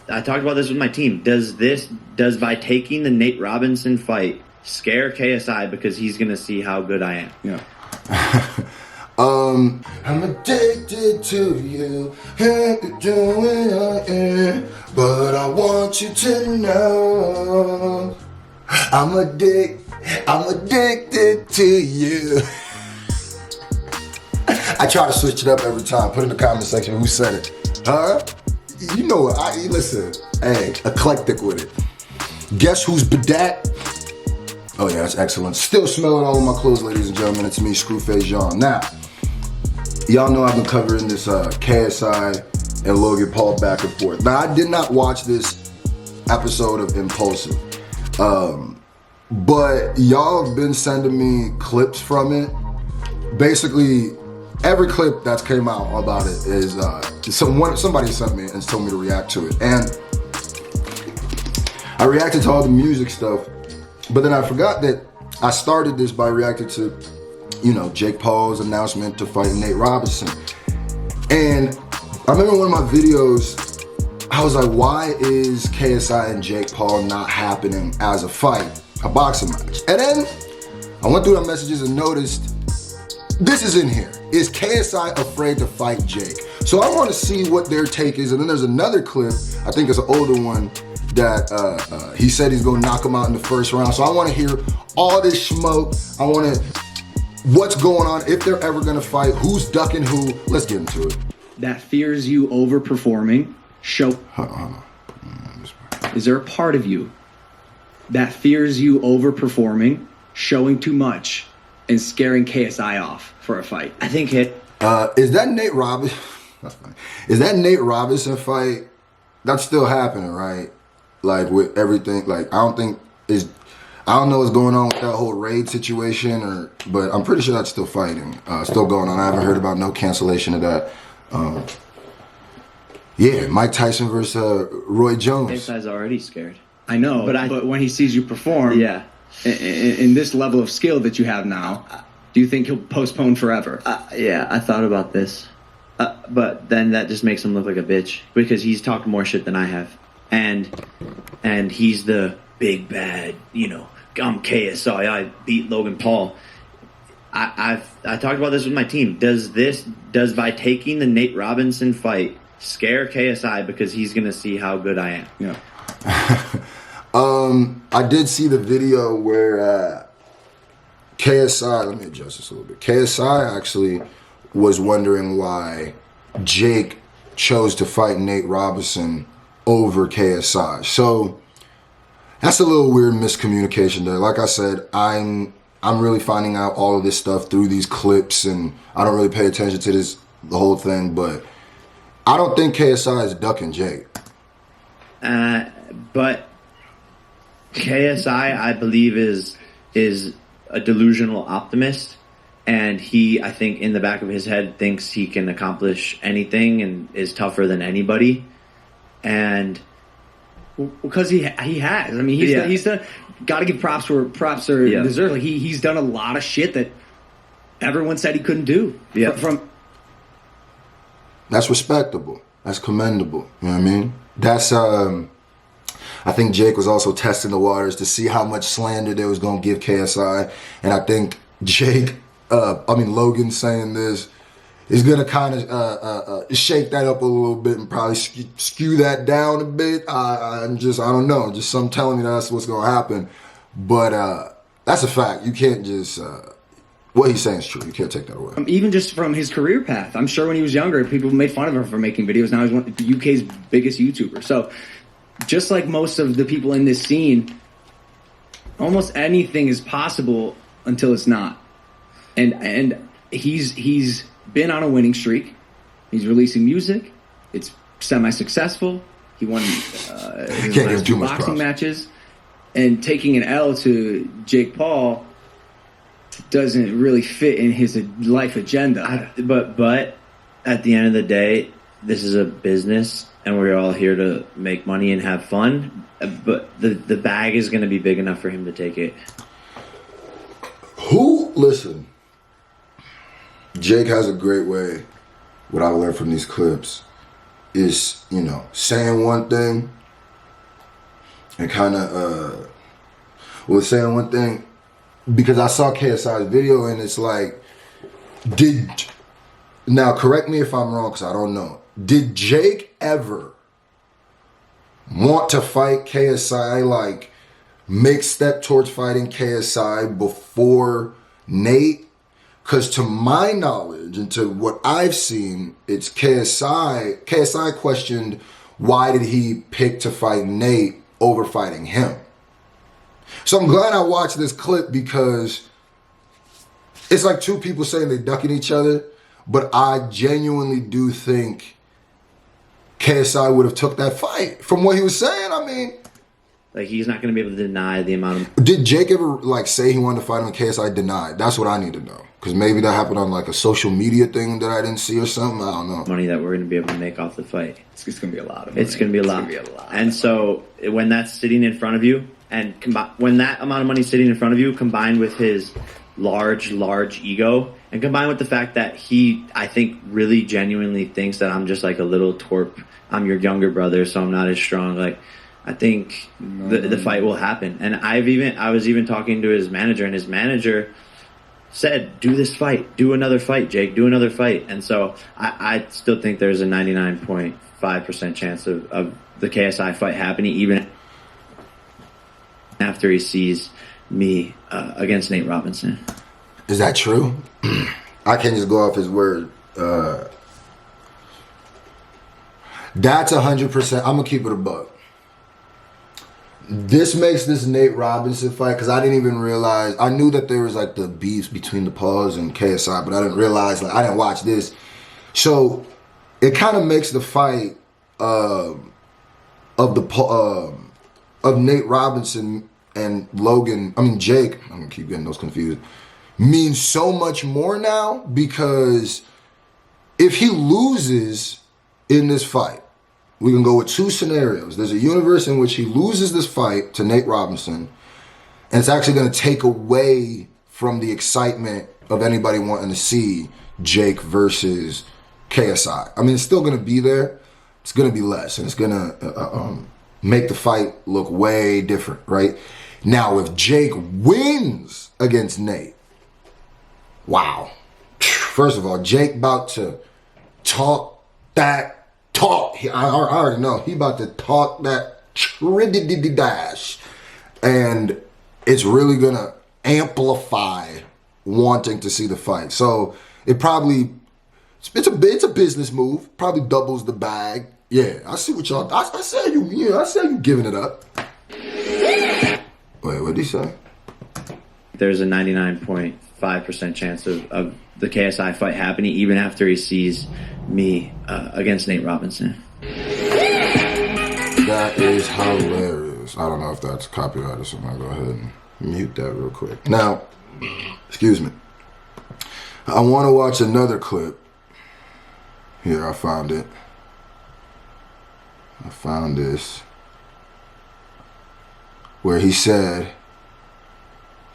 I talked about this with my team. Does by taking the Nate Robinson fight scare KSI because he's gonna see how good I am? Yeah. I'm addicted to you, and doing I am, but I want you to know I'm addicted to you. I try to switch it up every time. Put in the comment section who said it. Huh? You know what? Listen. Hey, eclectic with it. Guess who's bedat? Oh yeah, that's excellent. Still smelling all of my clothes, ladies and gentlemen. It's me, Screwface Jean. Now, y'all know I've been covering this KSI and Logan Paul back and forth. Now, I did not watch this episode of Impulsive, but y'all have been sending me clips from it. Basically, every clip that's came out about it is somebody sent me and told me to react to it, and I reacted to all the music stuff. But then I forgot that I started this by reacting to, Jake Paul's announcement to fight Nate Robinson. And I remember one of my videos, I was like, why is KSI and Jake Paul not happening as a fight, a boxing match? And then I went through the messages and noticed this is in here. Is KSI afraid to fight Jake? So I want to see what their take is. And then there's another clip, I think it's an older one, that he said he's gonna knock him out in the first round. So I wanna hear all this smoke. What's going on, if they're ever gonna fight, who's ducking who. Let's get into it. That fears you overperforming, Hold on. Is there a part of you that fears you overperforming, showing too much, and scaring KSI off for a fight? I think is that Nate Robinson? That's funny. Is that Nate Robinson fight? That's still happening, right? Like with everything, like I don't know what's going on with that whole raid situation, but I'm pretty sure that's still fighting, still going on. I haven't heard about no cancellation of that. Yeah, Mike Tyson versus Roy Jones. KSI's already scared. I know, but when he sees you perform, yeah, in this level of skill that you have now, do you think he'll postpone forever? Yeah, I thought about this, but then that just makes him look like a bitch because he's talked more shit than I have. And he's the big bad, I'm KSI, I beat Logan Paul. I talked about this with my team. Does by taking the Nate Robinson fight scare KSI because he's gonna see how good I am? Yeah. I did see the video where KSI, let me adjust this a little bit. KSI actually was wondering why Jake chose to fight Nate Robinson over KSI. So that's a little weird miscommunication there. Like I said, I'm really finding out all of this stuff through these clips, and I don't really pay attention to the whole thing, but I don't think KSI is ducking Jake. But KSI, I believe, is a delusional optimist, and I think in the back of his head thinks he can accomplish anything and is tougher than anybody. And because he has. I mean, he's done. Got to give props where props are deserved. Like he's done a lot of shit that everyone said he couldn't do. Yeah. That's respectable. That's commendable. You know what I mean? That's I think Jake was also testing the waters to see how much slander they was gonna give KSI, and I think Logan saying this is gonna kind of shake that up a little bit and probably skew that down a bit. I don't know. Just something telling me that's what's gonna happen. But that's a fact. You can't just what he's saying is true. You can't take that away. Even just from his career path, I'm sure when he was younger, people made fun of him for making videos. Now he's one of the UK's biggest YouTubers. So just like most of the people in this scene, almost anything is possible until it's not. And he's been on a winning streak. He's releasing music. It's semi-successful. He won his last 2 boxing matches. And taking an L to Jake Paul doesn't really fit in his life agenda. But at the end of the day, this is a business, and we're all here to make money and have fun. But the bag is going to be big enough for him to take it. Listen, Jake has a great way, what I learned from these clips, is, saying one thing and kind of was saying one thing because I saw KSI's video and it's like, now correct me if I'm wrong because I don't know. Did Jake ever want to fight KSI, like make step towards fighting KSI before Nate? Because to my knowledge and to what I've seen, it's KSI. KSI questioned why did he pick to fight Nate over fighting him. So I'm glad I watched this clip because it's like two people saying they're ducking each other, but I genuinely do think KSI would have took that fight from what he was saying. I mean, like he's not going to be able to deny the amount of. Did Jake ever like say he wanted to fight him and KSI denied? That's what I need to know. Because maybe that happened on like a social media thing that I didn't see or something. I don't know. Money that we're going to be able to make off the fight. It's going to be a lot of money. It's going to be a lot. And so when that's sitting in front of you, and when that amount of money is sitting in front of you, combined with his large ego, and combined with the fact that he, I think, really genuinely thinks that I'm just like a little twerp. I'm your younger brother, so I'm not as strong. Like, I think the fight will happen. And I was even talking to his manager, and his manager said, do this fight, do another fight, Jake, do another fight. And so I still think there's a 99.5% chance of the KSI fight happening, even after he sees me against Nate Robinson. Is that true? I can't just go off his word. That's 100%. I'm going to keep it a buck. This makes this Nate Robinson fight, because I didn't even realize, I knew that there was like the beefs between the Paws and KSI, but I didn't realize, like I didn't watch this. So it kind of makes the fight of Nate Robinson and Jake, I'm gonna keep getting those confused, means so much more now, because if he loses in this fight, we can go with two scenarios. There's a universe in which he loses this fight to Nate Robinson, and it's actually going to take away from the excitement of anybody wanting to see Jake versus KSI. I mean, it's still going to be there. It's going to be less, and it's going to make the fight look way different, right? Now, if Jake wins against Nate, wow. First of all, Jake about to talk that talk. I already know he about to talk that dash, and it's really gonna amplify wanting to see the fight. So it's a business move. Probably doubles the bag. Yeah, I see what y'all. I said you giving it up. Wait, what did he say? There's a 99.5% chance of the KSI fight happening, even after he sees me against Nate Robinson. That is hilarious. I don't know if that's copyrighted, so I'm gonna go ahead and mute that real quick. Now, excuse me. I want to watch another clip. Here, I found it. I found this. Where he said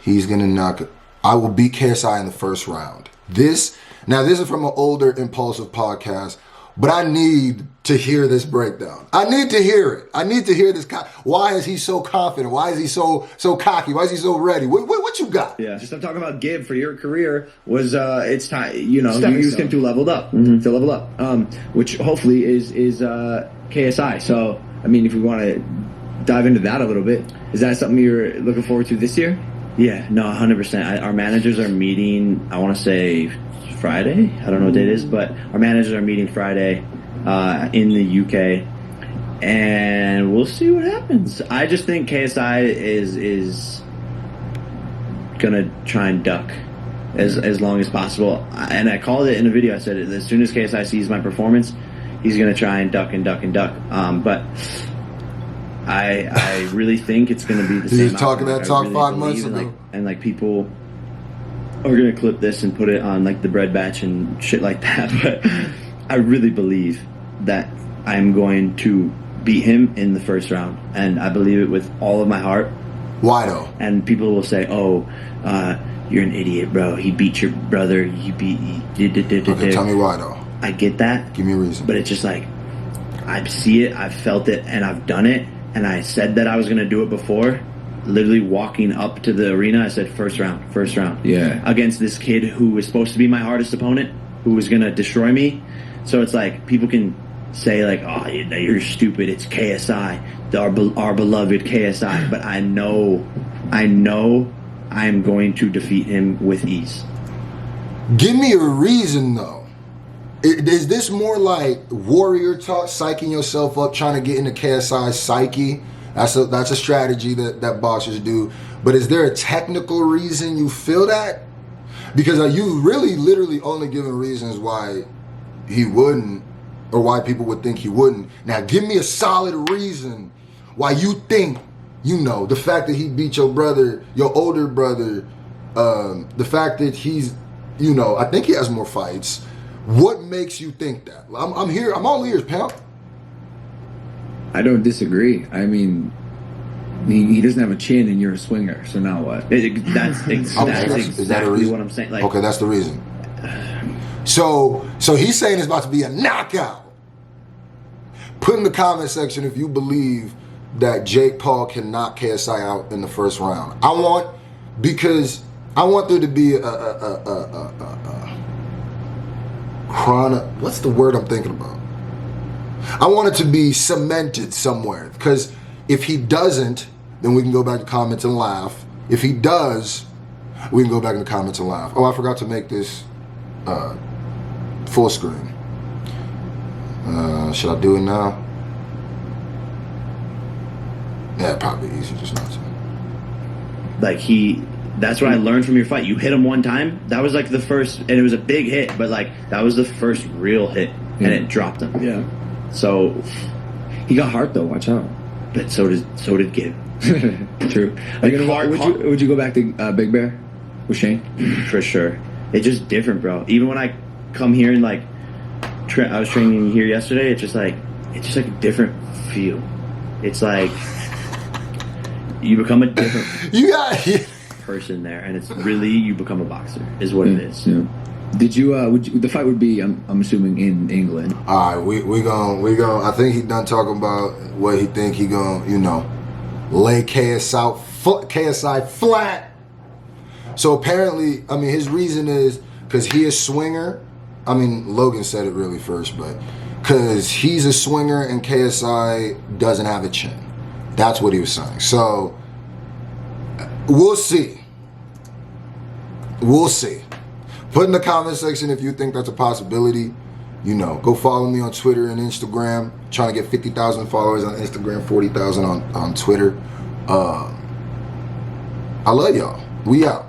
he's gonna I will beat KSI in the first round. This is from an older Impulsive podcast, but I need to hear this breakdown. I need to hear it. I need to hear this. Why is he so confident? Why is he so cocky? Why is he so ready? What you got? Yeah, just I'm talking about Gib for your career was it's time. You used him to level up, which hopefully is KSI. So I mean, if we want to dive into that a little bit, is that something you're looking forward to this year? Yeah, no, 100%. Our managers are meeting, I want to say Friday. I don't know what date it is, but our managers are meeting Friday in the UK, and we'll see what happens. I just think KSI is going to try and duck as long as possible. And I called it in a video. I said, as soon as KSI sees my performance, he's going to try and duck. But I really think it's going to be the same. He was talking that talk really 5 months ago. And people are going to clip this and put it on like the Bread Batch and shit like that. But I really believe that I'm going to beat him in the first round. And I believe it with all of my heart. Why though? And people will say, you're an idiot, bro. He beat your brother. Okay, tell me why though. I get that. Give me a reason. But it's just like, I see it, I've felt it, and I've done it. And I said that I was going to do it before. Literally walking up to the arena, I said, first round. Yeah. Against this kid who was supposed to be my hardest opponent, who was going to destroy me. So it's like, people can say like, oh, you're stupid, it's KSI, our beloved KSI. But I know I am going to defeat him with ease. Give me a reason, though. Is this more like warrior talk, psyching yourself up, trying to get into KSI's psyche? That's a strategy that boxers do. But is there a technical reason you feel that? Because are you really literally only giving reasons why he wouldn't, or why people would think he wouldn't? Now give me a solid reason why you think, the fact that he beat your brother, your older brother, the fact that he's, I think he has more fights. What makes you think that? I'm here, I'm all ears, pal. I don't disagree. I mean, he doesn't have a chin and you're a swinger, so now what? That's exactly what I'm saying. Like, okay, that's the reason. So he's saying it's about to be a knockout. Put in the comment section if you believe that Jake Paul can knock KSI out in the first round. Because I want there to be what's the word I'm thinking about? I want it to be cemented somewhere, because if he doesn't, then we can go back to comments and laugh. If he does, we can go back in the comments and laugh. Oh, I forgot to make this full screen. Should I do it now? Yeah, probably easier just not to. Like that's what I learned from your fight. You hit him one time. That was like the first, and it was a big hit, but like that was the first real hit, and it dropped him. Yeah. So he got hurt though. Watch out. But so did Gib. True. Would you go back to Big Bear with Shane? For sure. It's just different, bro. Even when I come here and like, I was training here yesterday. It's just like a different feel. It's like you become a different person there, and it's really, you become a boxer is what it is. Yeah. Did you? The fight would be? I'm assuming in England. All right, we gonna. I think he done talking about what he think he gonna, lay KSI flat. So apparently, I mean, his reason is because he is swinger. I mean, Logan said it really first, but because he's a swinger and KSI doesn't have a chin. That's what he was saying. So we'll see. We'll see. Put in the comment section if you think that's a possibility. Go follow me on Twitter and Instagram. Trying to get 50,000 followers on Instagram, 40,000 on Twitter. I love y'all. We out.